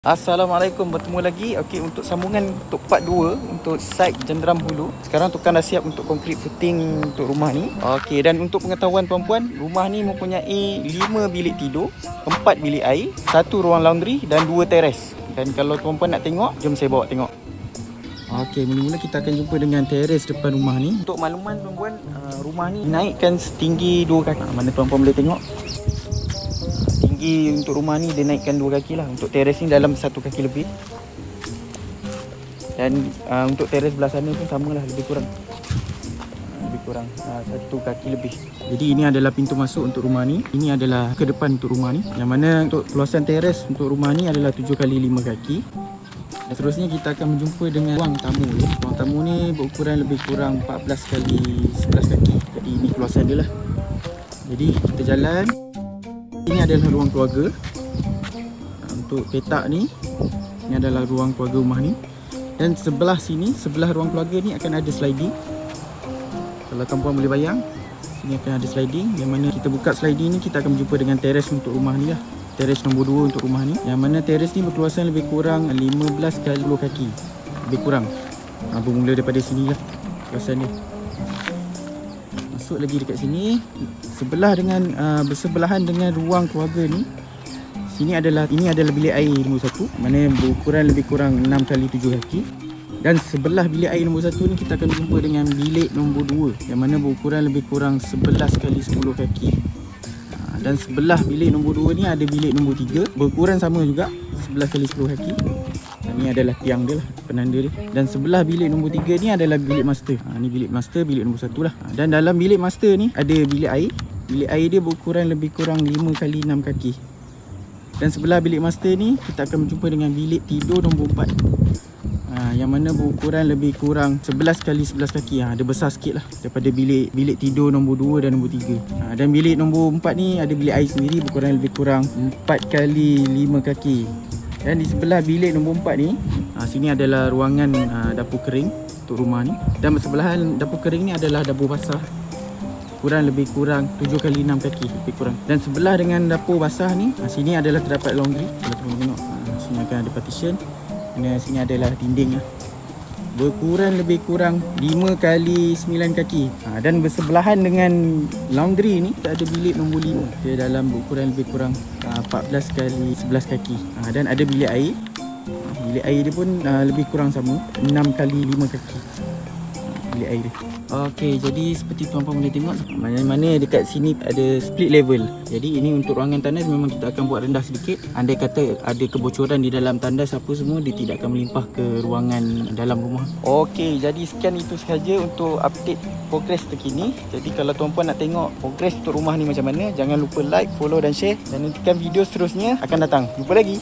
Assalamualaikum, bertemu lagi. Okey, untuk sambungan untuk part 2 untuk site Jenderam Hulu. Sekarang Tukan dah siap untuk konkrit footing untuk rumah ni. Okey, dan untuk pengetahuan puan-puan, rumah ni mempunyai 5 bilik tidur, 4 bilik air, 1 ruang laundry dan 2 teres. Dan kalau puan-puan nak tengok, jom saya bawa tengok. Okey, mula-mula kita akan jumpa dengan teres depan rumah ni. Untuk makluman puan-puan, rumah ni naikkan setinggi 2 kaki. Mana puan-puan boleh tengok? Tinggi untuk rumah ni dia naikkan 2 kaki lah. Untuk teres ni dalam 1 kaki lebih. Dan untuk teres belah sana pun samalah, lebih kurang 1 kaki lebih. Jadi ini adalah pintu masuk untuk rumah ni. Ini adalah ke depan untuk rumah ni. Yang mana untuk luasan teres untuk rumah ni adalah 7 kali 5 kaki. Dan seterusnya kita akan berjumpa dengan ruang tamu. Ruang tamu ni berukuran lebih kurang 14 kali 11 kaki. Jadi ini keluasan dia lah. Jadi kita jalan. Ini adalah ruang keluarga. Untuk petak ni, ini adalah ruang keluarga rumah ni. Dan sebelah sini, sebelah ruang keluarga ni akan ada sliding. Kalau tuan-puan boleh bayang, sini akan ada sliding. Yang mana kita buka sliding ni, kita akan berjumpa dengan teres untuk rumah ni lah. Teres nombor 2 untuk rumah ni. Yang mana teres ni berkeluasan lebih kurang 15 kali 10 kaki. Lebih kurang. Bermula daripada sini lah keluasan dia. Masuk lagi dekat sini, bersebelahan dengan ruang keluarga ni. Ini adalah bilik air nombor 1, mana berukuran lebih kurang 6 kali 7 kaki. Dan sebelah bilik air nombor 1 ni kita akan jumpa dengan bilik nombor 2, yang mana berukuran lebih kurang 11 kali 10 kaki. Dan sebelah bilik nombor 2 ni ada bilik nombor 3, berukuran sama juga 11 kali 10 kaki. Ini adalah tiang dia lah, penanda dia. Dan sebelah bilik nombor 3 ni adalah bilik master. Ni bilik master, bilik nombor 1 lah. Dan dalam bilik master ni ada bilik air. Bilik air dia berukuran lebih kurang 5 kali 6 kaki. Dan sebelah bilik master ni kita akan berjumpa dengan bilik tidur nombor 4. Yang mana berukuran lebih kurang 11 kali 11 kaki. Dia besar sikit lah daripada bilik tidur nombor 2 dan nombor 3. Dan bilik nombor 4 ni ada bilik air sendiri, berukuran lebih kurang 4 kali 5 kaki. Dan di sebelah bilik nombor 4 ni, sini adalah ruangan dapur kering untuk rumah ni. Dan bersebelahan dapur kering ni adalah dapur basah, lebih kurang 7 kali 6 kaki lebih kurang. Dan sebelah dengan dapur basah ni, sini adalah terdapat laundry. Kalau teman tengok, sini akan ada partition. Dan sini adalah dinding lah. Berukuran lebih kurang 5 kali 9 kaki. Dan bersebelahan dengan laundry ni ada bilik nombor 5. Dia dalam berukuran lebih kurang 14 kali 11 kaki. Dan ada bilik air. Bilik air dia pun lebih kurang sama, 6 kali 5 kaki. Bilik air dia. Okey, jadi seperti tuan-puan boleh tengok, mana-mana dekat sini ada split level. Jadi ini untuk ruangan tandas memang kita akan buat rendah sedikit. Andai kata ada kebocoran di dalam tandas apa semua, dia tidak akan melimpah ke ruangan dalam rumah. Okey, jadi sekian itu sahaja untuk update progres terkini. Jadi kalau tuan-puan nak tengok progres untuk rumah ni macam mana, jangan lupa like, follow dan share. Dan nantikan video seterusnya akan datang. Jumpa lagi.